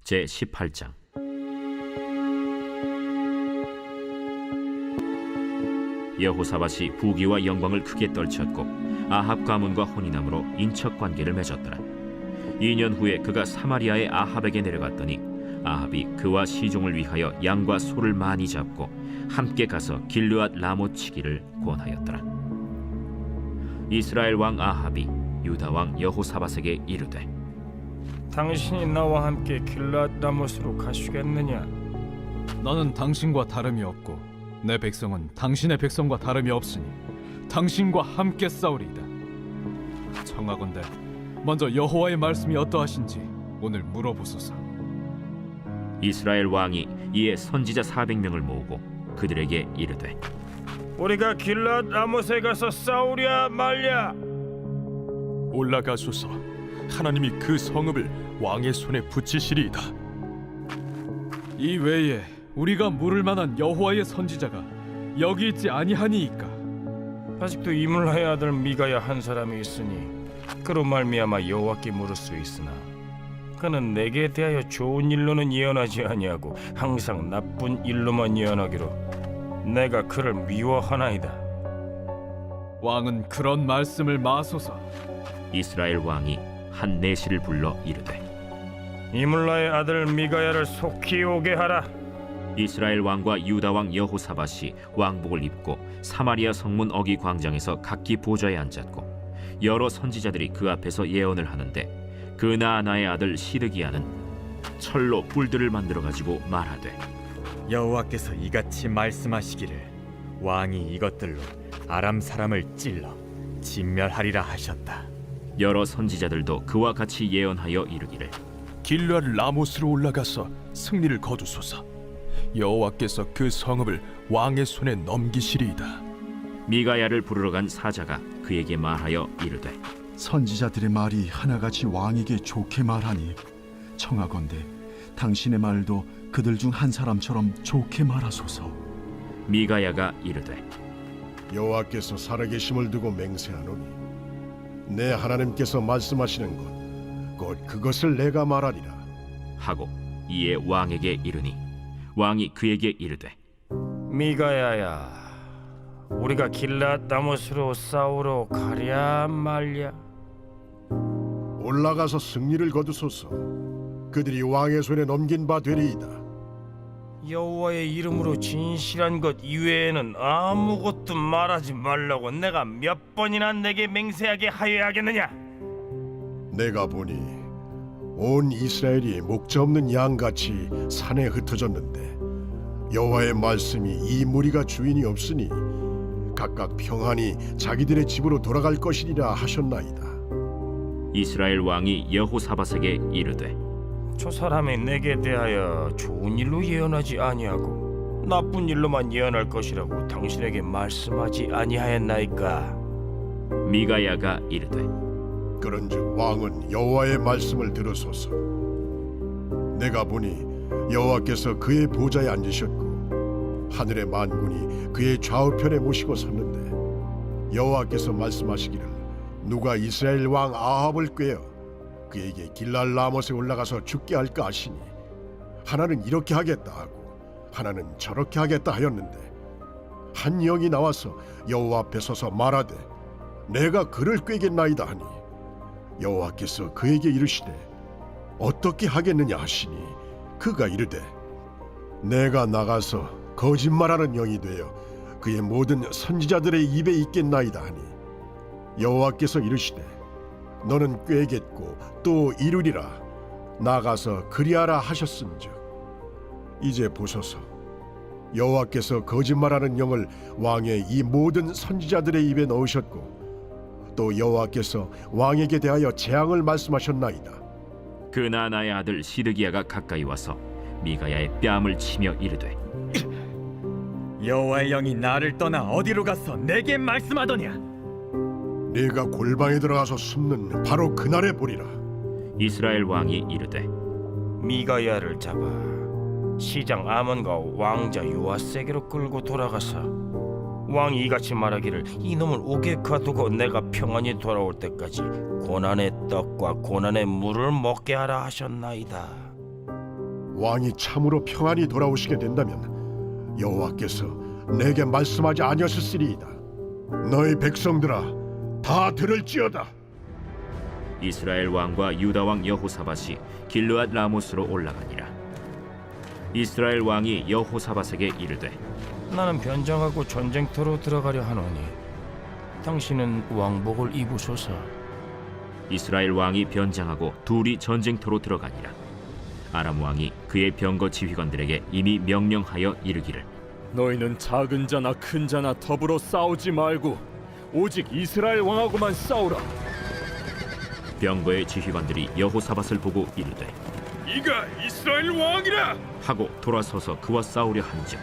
제18장. 여호사밧이 부귀와 영광을 크게 떨쳤고 아합 가문과 혼인함으로 인척관계를 맺었더라. 2년 후에 그가 사마리아의 아합에게 내려갔더니 아합이 그와 시종을 위하여 양과 소를 많이 잡고 함께 가서 길르앗 라못 치기를 권하였더라. 이스라엘 왕 아합이 유다 왕 여호사밧에게 이르되, 당신이 나와 함께 길르앗 라못으로 가시겠느냐? 나는 당신과 다름이 없고 내 백성은 당신의 백성과 다름이 없으니 당신과 함께 싸우리이다. 청하건대 먼저 여호와의 말씀이 어떠하신지 오늘 물어보소서. 이스라엘 왕이 이에 선지자 400명을 모으고 그들에게 이르되, 우리가 길르앗 라못에 가서 싸우랴 말랴? 올라가소서. 하나님이 그 성읍을 왕의 손에 붙이시리이다. 이 외에 우리가 물을 만한 여호와의 선지자가 여기 있지 아니하니이까? 아직도 이물라의 아들 미가야 한 사람이 있으니 그로 말미암아 여호와께 물을 수 있으나 그는 내게 대하여 좋은 일로는 예언하지 아니하고 항상 나쁜 일로만 예언하기로 내가 그를 미워하나이다. 왕은 그런 말씀을 마소서. 이스라엘 왕이 한 내시를 불러 이르되, 이물라의 아들 미가야를 속히 오게 하라. 이스라엘 왕과 유다 왕 여호사밧이 왕복을 입고 사마리아 성문 어기 광장에서 각기 보좌에 앉았고 여러 선지자들이 그 앞에서 예언을 하는데 그 나아나의 아들 시드기야는 철로 뿔들을 만들어 가지고 말하되, 여호와께서 이같이 말씀하시기를 왕이 이것들로 아람 사람을 찔러 진멸하리라 하셨다. 여러 선지자들도 그와 같이 예언하여 이르기를, 길르앗 라못으로 올라가서 승리를 거두소서. 여호와께서 그 성읍을 왕의 손에 넘기시리이다. 미가야를 부르러 간 사자가 그에게 말하여 이르되, 선지자들의 말이 하나같이 왕에게 좋게 말하니 청하건대 당신의 말도 그들 중 한 사람처럼 좋게 말하소서. 미가야가 이르되, 여호와께서 살아계심을 두고 맹세하노니 내 하나님께서 말씀하시는 곧 그것을 내가 말하리라 하고 이에 왕에게 이르니 왕이 그에게 이르되, 미가야야, 우리가 길르앗 라못으로 싸우러 가랴 말랴? 올라가서 승리를 거두소서. 그들이 왕의 손에 넘긴 바 되리이다. 여호와의 이름으로 진실한 것 이외에는 아무것도 말하지 말라고 내가 몇 번이나 내게 맹세하게 하여야겠느냐? 내가 보니 온 이스라엘이 목자 없는 양같이 산에 흩어졌는데 여호와의 말씀이 이 무리가 주인이 없으니 각각 평안히 자기들의 집으로 돌아갈 것이리라 하셨나이다. 이스라엘 왕이 여호사밧에게 이르되, 저 사람이 내게 대하여 좋은 일로 예언하지 아니하고 나쁜 일로만 예언할 것이라고 당신에게 말씀하지 아니하였나이까? 미가야가 이르되, 그런즉 왕은 여호와의 말씀을 들으소서. 내가 보니 여호와께서 그의 보좌에 앉으셨고 하늘의 만군이 그의 좌우편에 모시고 섰는데 여호와께서 말씀하시기를 누가 이스라엘 왕 아합을 꾀어 그에게 길랄 라못에 올라가서 죽게 할까 하시니 하나는 이렇게 하겠다 하고 하나는 저렇게 하겠다 하였는데 한 영이 나와서 여호와 앞에 서서 말하되 내가 그를 꾀겠나이다 하니 여호와께서 그에게 이르시되 어떻게 하겠느냐 하시니 그가 이르되 내가 나가서 거짓말하는 영이 되어 그의 모든 선지자들의 입에 있겠나이다 하니 여호와께서 이르시되 너는 꾀겠고 또 이루리라. 나가서 그리하라 하셨은즉 이제 보소서. 여호와께서 거짓말하는 영을 왕의 이 모든 선지자들의 입에 넣으셨고 또 여호와께서 왕에게 대하여 재앙을 말씀하셨나이다. 그 나아나의 아들 시드기야가 가까이 와서 미가야의 뺨을 치며 이르되, 여호와의 영이 나를 떠나 어디로 가서 내게 말씀하더냐? 네가 골방에 들어가서 숨는 바로 그날에 보리라. 이스라엘 왕이 이르되, 미가야를 잡아 시장 아몬과 왕자 요아세게로 끌고 돌아가서 왕이 이같이 말하기를 이놈을 옥에 가두고 내가 평안히 돌아올 때까지 고난의 떡과 고난의 물을 먹게 하라 하셨나이다. 왕이 참으로 평안히 돌아오시게 된다면 여호와께서 내게 말씀하지 아니하셨으리이다. 너희 백성들아, 다 들을지어다. 이스라엘 왕과 유다 왕 여호사밧이 길르앗 라모스로 올라가니라. 이스라엘 왕이 여호사밧에게 이르되 나는 변장하고 전쟁터로 들어가려 하노니 당신은 왕복을 입으소서. 이스라엘 왕이 변장하고 둘이 전쟁터로 들어가니라. 아람 왕이 그의 병거 지휘관들에게 이미 명령하여 이르기를 너희는 작은 자나 큰 자나 더불어 싸우지 말고 오직 이스라엘 왕하고만 싸우라. 병거의 지휘관들이 여호사밧을 보고 이르되 이가 이스라엘 왕이라 하고 돌아서서 그와 싸우려 한즉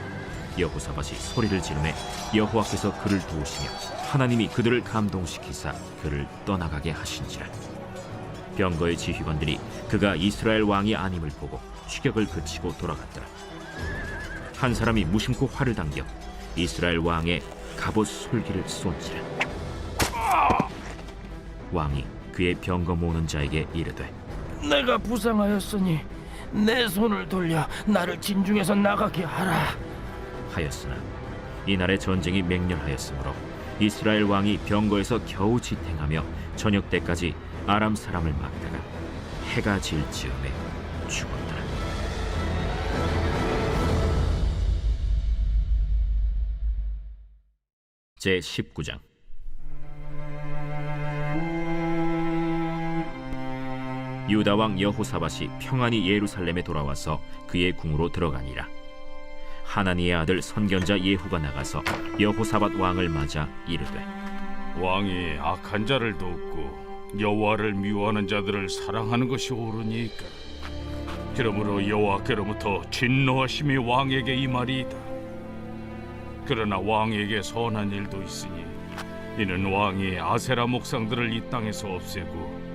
여호사밧이 소리를 지르매 여호와께서 그를 도우시며 하나님이 그들을 감동시키사 그를 떠나가게 하신지라. 병거의 지휘관들이 그가 이스라엘 왕이 아님을 보고 추격을 그치고 돌아갔더라. 한 사람이 무심코 활을 당겨 이스라엘 왕의 갑옷 솔기를 쏜지라. 왕이 그의 병거 모는 자에게 이르되 내가 부상하였으니 내 손을 돌려 나를 진중에서 나가게 하라 하였으나 이날의 전쟁이 맹렬하였으므로 이스라엘 왕이 병거에서 겨우 지탱하며 저녁 때까지 아람 사람을 막다가 해가 질 즈음에 죽었더라. 제 19장. 유다 왕 여호사밧이 평안히 예루살렘에 돌아와서 그의 궁으로 들어가니라. 하나니의 아들 선견자 예후가 나가서 여호사밧 왕을 맞아 이르되 왕이 악한 자를 돕고 여호와를 미워하는 자들을 사랑하는 것이 옳으니까 그러므로 여호와께로부터 진노하심이 왕에게 임하리이다. 그러나 왕에게 선한 일도 있으니 이는 왕이 아세라 목상들을 이 땅에서 없애고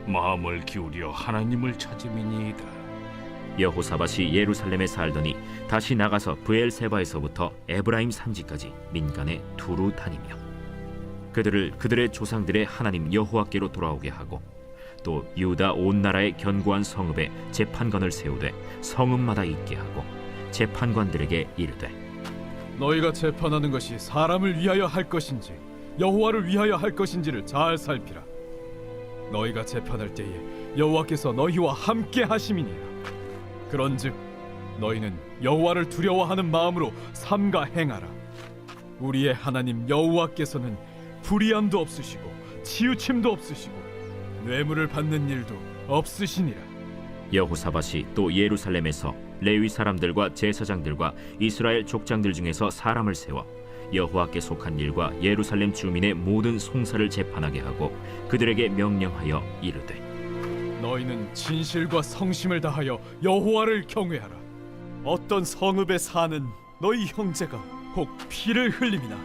마음을 기울여 하나님을 찾음이니이다. 여호사밧이 예루살렘에 살더니 다시 나가서 브엘세바에서부터 에브라임 산지까지 민간에 두루 다니며 그들을 그들의 조상들의 하나님 여호와께로 돌아오게 하고 또 유다 온 나라의 견고한 성읍에 재판관을 세우되 성읍마다 있게 하고 재판관들에게 이르되 너희가 재판하는 것이 사람을 위하여 할 것인지 여호와를 위하여 할 것인지를 잘 살피라. 너희가 재판할 때에 여호와께서 너희와 함께 하심이니라. 그런즉 너희는 여호와를 두려워하는 마음으로 삼가 행하라. 우리의 하나님 여호와께서는 불의함도 없으시고 치우침도 없으시고 뇌물을 받는 일도 없으시니라. 여호사밧이 또 예루살렘에서 레위 사람들과 제사장들과 이스라엘 족장들 중에서 사람을 세워 여호와께 속한 일과 예루살렘 주민의 모든 송사를 재판하게 하고 그들에게 명령하여 이르되 너희는 진실과 성심을 다하여 여호와를 경외하라. 어떤 성읍에 사는 너희 형제가 혹 피를 흘림이나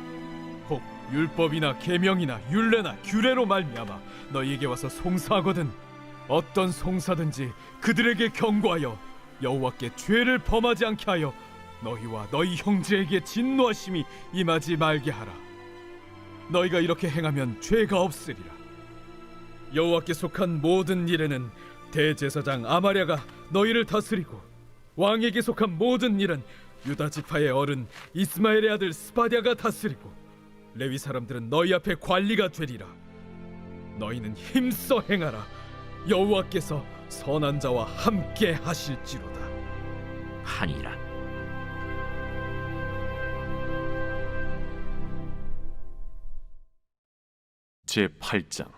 혹 율법이나 계명이나 율례나 규례로 말미암아 너희에게 와서 송사하거든 어떤 송사든지 그들에게 경고하여 여호와께 죄를 범하지 않게 하여 너희와 너희 형제에게 진노하심이 임하지 말게 하라. 너희가 이렇게 행하면 죄가 없으리라. 여호와께 속한 모든 일에는 대제사장 아마랴가 너희를 다스리고 왕에게 속한 모든 일은 유다 지파의 어른 이스마엘의 아들 스바랴가 다스리고 레위 사람들은 너희 앞에 관리가 되리라. 너희는 힘써 행하라. 여호와께서 선한 자와 함께 하실지로다 하니라. 제8장.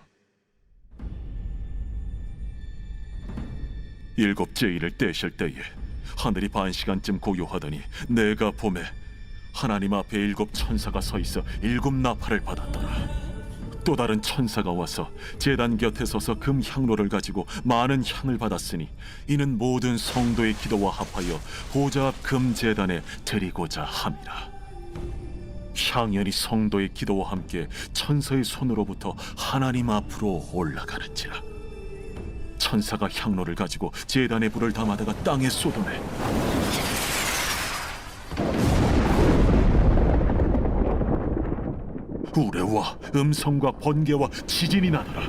일곱째 일을 떼실 때에 하늘이 반시간쯤 고요하더니 내가 보매 하나님 앞에 일곱 천사가 서 있어 일곱 나팔을 받았더라. 또 다른 천사가 와서 제단 곁에 서서 금 향로를 가지고 많은 향을 받았으니 이는 모든 성도의 기도와 합하여 보좌 앞 금 제단에 드리고자 함이라. 향연이 성도의 기도와 함께 천사의 손으로부터 하나님 앞으로 올라가는지라. 천사가 향로를 가지고 제단에 불을 담아다가 땅에 쏟아내 우레와 음성과 번개와 지진이 나더라.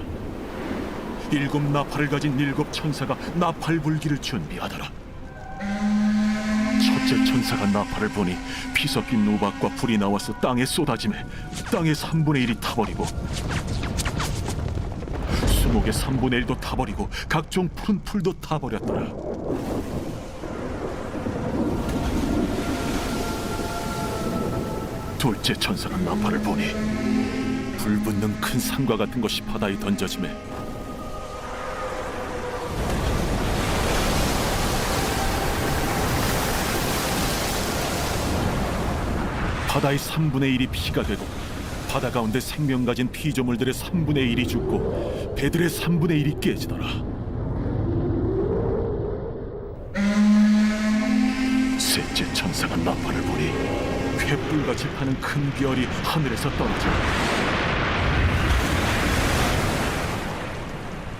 일곱 나팔을 가진 일곱 천사가 나팔 불기를 준비하더라. 첫째 천사가 나팔을 보니 피 섞인 우박과 불이 나와서 땅에 쏟아지매 땅의 3분의 1이 타버리고 수목의 3분의 1도 타버리고 각종 푸른 풀도 타버렸더라. 둘째 천사가 나팔을 보니 불붙는 큰 산과 같은 것이 바다에 던져지매 바다의 3분의 1이 피가 되고 바다 가운데 생명 가진 피조물들의 3분의 1이 죽고 배들의 3분의 1이 깨지더라. 셋째 천사가 나팔을 보니 횃불같이 타는 큰 별이 하늘에서 떨어져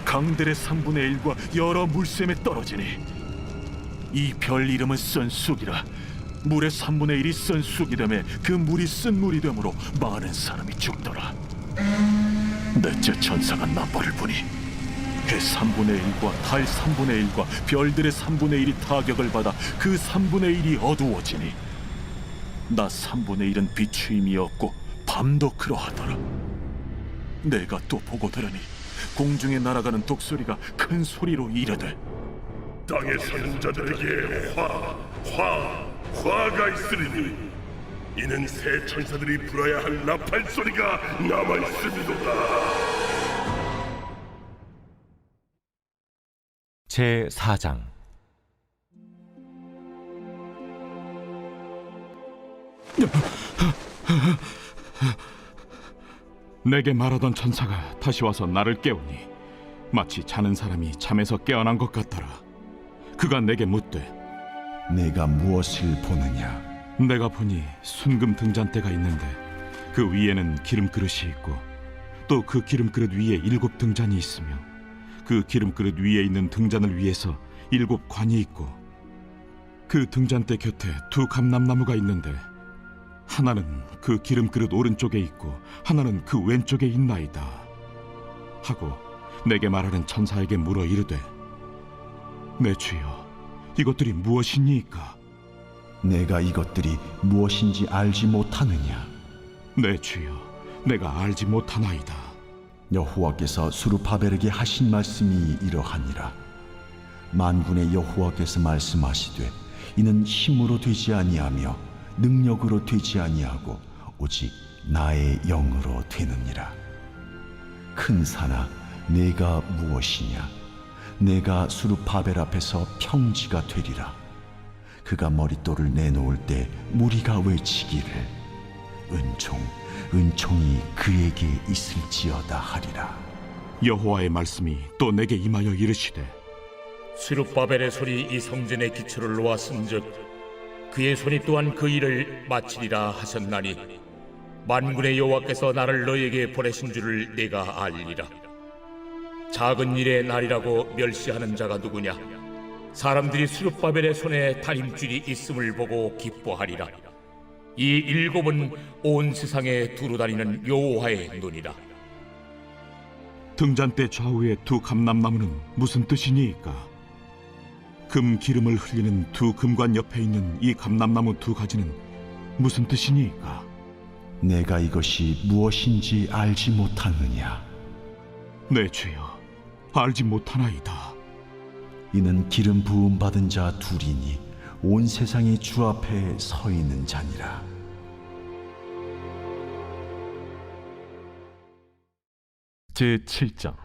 강들의 3분의 1과 여러 물샘에 떨어지니 이 별 이름은 쓴쑥이라. 물의 3분의 1이 쓴 쑥이 되매 그 물이 쓴 물이 되므로 많은 사람이 죽더라. 넷째 천사가 나팔을 보니 해 3분의 1과 달 3분의 1과 별들의 3분의 1이 타격을 받아 그 3분의 1이 어두워지니 낮 3분의 1은 비추임이 없고 밤도 그러하더라. 내가 또 보고 들으니 공중에 날아가는 독소리가 큰 소리로 이르되 땅의 사는 자들에게 화가 있으리니 이는 새 천사들이 불어야 할 나팔 소리가 남아 있음이로다. 제 4장. 내게 말하던 천사가 다시 와서 나를 깨우니 마치 자는 사람이 잠에서 깨어난 것 같더라. 그가 내게 묻되 내가 무엇을 보느냐? 내가 보니 순금 등잔대가 있는데 그 위에는 기름 그릇이 있고 또 그 기름 그릇 위에 7 등잔이 있으며 그 기름 그릇 위에 있는 등잔을 위해서 7 관이 있고 그 등잔대 곁에 2 감람나무가 있는데 하나는 그 기름 그릇 오른쪽에 있고 하나는 그 왼쪽에 있나이다 하고 내게 말하는 천사에게 물어 이르되 내 주여 이것들이 무엇이니까? 내가 이것들이 무엇인지 알지 못하느냐? 내 주여 내가 알지 못하나이다. 여호와께서 수르바벨에게 하신 말씀이 이러하니라. 만군의 여호와께서 말씀하시되 이는 힘으로 되지 아니하며 능력으로 되지 아니하고 오직 나의 영으로 되느니라. 큰 산아 내가 무엇이냐? 내가 수르바벨 앞에서 평지가 되리라. 그가 머릿돌을 내놓을 때 무리가 외치기를 은총이 그에게 있을지어다 하리라. 여호와의 말씀이 또 내게 임하여 이르시되 스룹바벨의 손이 이 성전의 기초를 놓았은즉 그의 손이 또한 그 일을 마치리라 하셨나니 만군의 여호와께서 나를 너에게 보내신 줄을 내가 알리라. 작은 일의 날이라고 멸시하는 자가 누구냐? 사람들이 스룹바벨의 손에 다림줄이 있음을 보고 기뻐하리라. 이 7은 온 세상에 두루 다니는 여호와의 눈이라. 등잔대 좌우에 2 감람나무는 무슨 뜻이니까? 금 기름을 흘리는 2 금관 옆에 있는 이 감람나무 2 가지는 무슨 뜻이니까? 내가 이것이 무엇인지 알지 못하느냐? 내 주여 알지 못하나이다. 이는 기름 부음 받은 자 2이니 온 세상이 주 앞에 서 있는 자니라. 제 7장.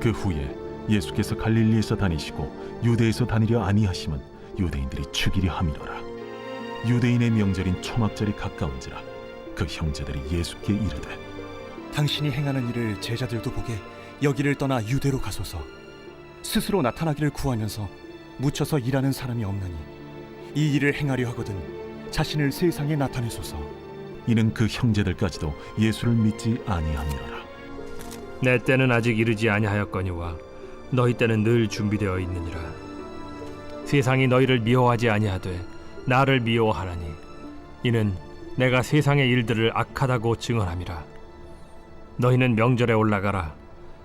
그 후에 예수께서 갈릴리에서 다니시고 유대에서 다니려 아니하심은 유대인들이 죽이려 함이로라. 유대인의 명절인 초막절이 가까운지라 그 형제들이 예수께 이르되 당신이 행하는 일을 제자들도 보게 여기를 떠나 유대로 가소서. 스스로 나타나기를 구하면서 묻혀서 일하는 사람이 없나니 이 일을 행하려 하거든 자신을 세상에 나타내소서. 이는 그 형제들까지도 예수를 믿지 아니함이로라. 내 때는 아직 이르지 아니하였거니와 너희 때는 늘 준비되어 있느니라. 세상이 너희를 미워하지 아니하되 나를 미워하나니 이는 내가 세상의 일들을 악하다고 증언함이라. 너희는 명절에 올라가라.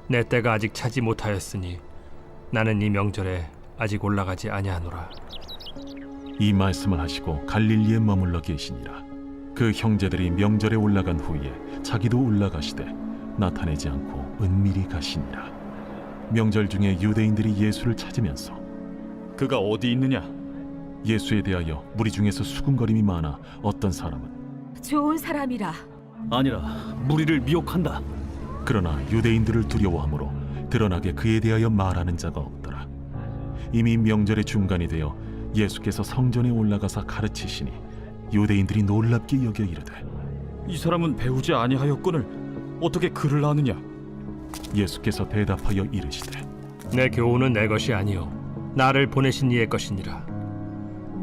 내 때가 아직 차지 못하였으니 나는 이 명절에 아직 올라가지 아니하노라. 이 말씀을 하시고 갈릴리에 머물러 계시니라. 그 형제들이 명절에 올라간 후에 자기도 올라가시되 나타내지 않고 은밀히 가시니라. 명절 중에 유대인들이 예수를 찾으면서 그가 어디 있느냐? 예수에 대하여 무리 중에서 수군거림이 많아 어떤 사람은 좋은 사람이라. 아니라 무리를 미혹한다. 그러나 유대인들을 두려워하므로 드러나게 그에 대하여 말하는 자가 없더라. 이미 명절의 중간이 되어 예수께서 성전에 올라가사 가르치시니 유대인들이 놀랍게 여겨 이르되 이 사람은 배우지 아니하였거늘 어떻게 글을 아느냐? 예수께서 대답하여 이르시되 내 교훈은 내 것이 아니요 나를 보내신 이의 것이니라.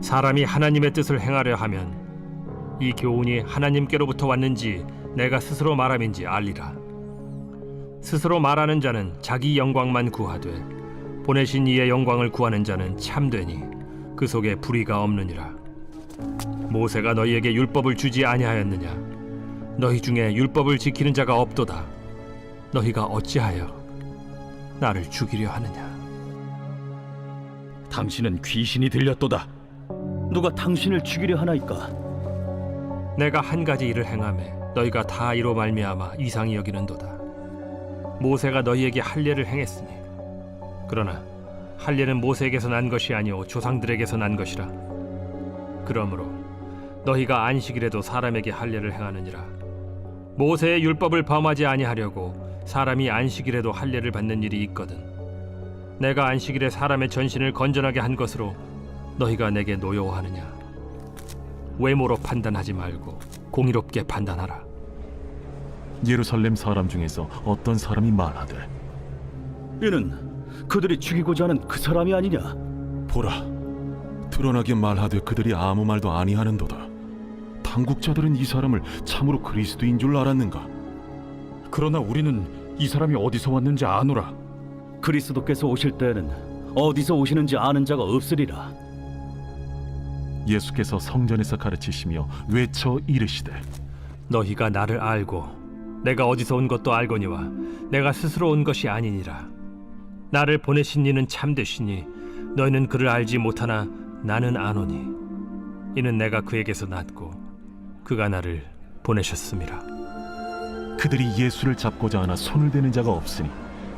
사람이 하나님의 뜻을 행하려 하면 이 교훈이 하나님께로부터 왔는지 내가 스스로 말함인지 알리라. 스스로 말하는 자는 자기 영광만 구하되 보내신 이의 영광을 구하는 자는 참되니 그 속에 불의가 없느니라. 모세가 너희에게 율법을 주지 아니하였느냐? 너희 중에 율법을 지키는 자가 없도다. 너희가 어찌하여 나를 죽이려 하느냐? 당신은 귀신이 들렸도다. 누가 당신을 죽이려 하나이까? 내가 한 가지 일을 행하매 너희가 다 이로 말미암아 이상히 여기는도다. 모세가 너희에게 할례를 행했으니 그러나 할례는 모세에게서 난 것이 아니오 조상들에게서 난 것이라. 그러므로 너희가 안식일에도 사람에게 할례를 행하느니라. 모세의 율법을 범하지 아니하려고 사람이 안식일에도 할례를 받는 일이 있거든. 내가 안식일에 사람의 전신을 건전하게 한 것으로 너희가 내게 노여워하느냐? 외모로 판단하지 말고 공의롭게 판단하라. 예루살렘 사람 중에서 어떤 사람이 말하되 이는 그들이 죽이고자 하는 그 사람이 아니냐? 보라, 드러나게 말하되 그들이 아무 말도 아니하는도다. 당국자들은 이 사람을 참으로 그리스도인 줄 알았는가? 그러나 우리는 이 사람이 어디서 왔는지 아노라. 그리스도께서 오실 때에는 어디서 오시는지 아는 자가 없으리라. 예수께서 성전에서 가르치시며 외쳐 이르시되 너희가 나를 알고 내가 어디서 온 것도 알거니와 내가 스스로 온 것이 아니니라. 나를 보내신 이는 참되시니 너희는 그를 알지 못하나 나는 아노니 이는 내가 그에게서 났고 그가 나를 보내셨음이라. 그들이 예수를 잡고자 하나 손을 대는 자가 없으니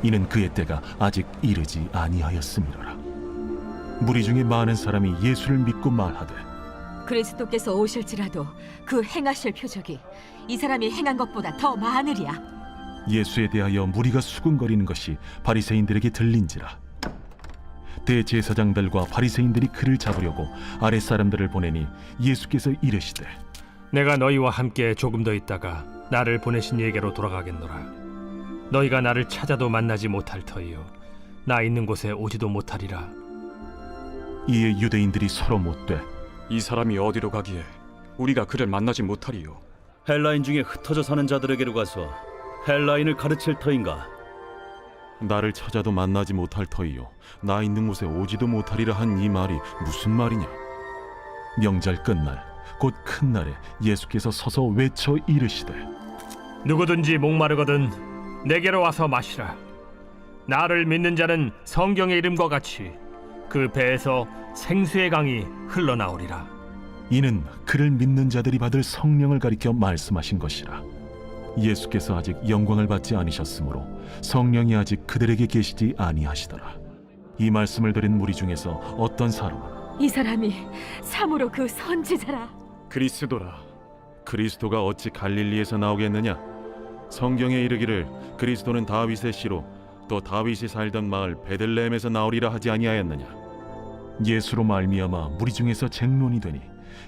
이는 그의 때가 아직 이르지 아니하였음이로라. 무리 중에 많은 사람이 예수를 믿고 말하되 그리스도께서 오실지라도 그 행하실 표적이 이 사람이 행한 것보다 더 많으리야. 예수에 대하여 무리가 수군거리는 것이 바리새인들에게 들린지라. 대제사장들과 바리새인들이 그를 잡으려고 아랫사람들을 보내니 예수께서 이르시되 내가 너희와 함께 조금 더 있다가 나를 보내신 이에게로 돌아가겠노라. 너희가 나를 찾아도 만나지 못할 터이요 나 있는 곳에 오지도 못하리라. 이에 유대인들이 서로 묻되 이 사람이 어디로 가기에 우리가 그를 만나지 못하리요? 헬라인 중에 흩어져 사는 자들에게로 가서 헬라인을 가르칠 터인가? 나를 찾아도 만나지 못할 터이요 나 있는 곳에 오지도 못하리라 한 이 말이 무슨 말이냐? 명절 끝날 곧 큰 날에 예수께서 서서 외쳐 이르시되 누구든지 목마르거든 내게로 와서 마시라. 나를 믿는 자는 성경의 이름과 같이 그 배에서 생수의 강이 흘러나오리라. 이는 그를 믿는 자들이 받을 성령을 가리켜 말씀하신 것이라. 예수께서 아직 영광을 받지 아니셨으므로 성령이 아직 그들에게 계시지 아니하시더라. 이 말씀을 들은 무리 중에서 어떤 사람은 이 사람이 참으로 그 선지자라. 그리스도라. 그리스도가 어찌 갈릴리에서 나오겠느냐? 성경에 이르기를 그리스도는 다윗의 씨로 또 다윗이 살던 마을 베들레헴에서 나오리라 하지 아니하였느냐? 예수로 말미암아 무리 중에서 쟁론이 되니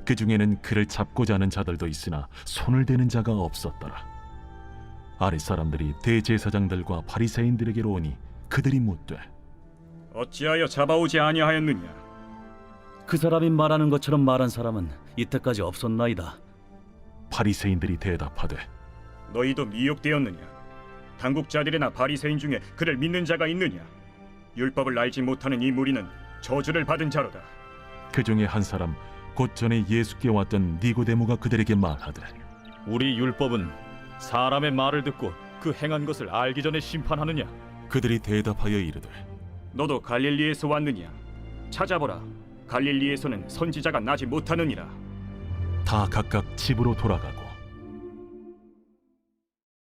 그 중에는 그를 잡고자 하는 자들도 있으나 손을 대는 자가 없었더라. 아랫사람들이 대제사장들과 바리새인들에게로 오니 그들이 묻되 어찌하여 잡아오지 아니하였느냐? 그 사람이 말하는 것처럼 말한 사람은 이때까지 없었나이다. 바리새인들이 대답하되 너희도 미혹되었느냐? 당국자들이나 바리새인 중에 그를 믿는 자가 있느냐? 율법을 알지 못하는 이 무리는 저주를 받은 자로다. 그 중에 한 사람 곧 전에 예수께 왔던 니고데모가 그들에게 말하되 우리 율법은 사람의 말을 듣고 그 행한 것을 알기 전에 심판하느냐? 그들이 대답하여 이르되 너도 갈릴리에서 왔느냐? 찾아보라. 갈릴리에서는 선지자가 나지 못하느니라. 다 각각 집으로 돌아가고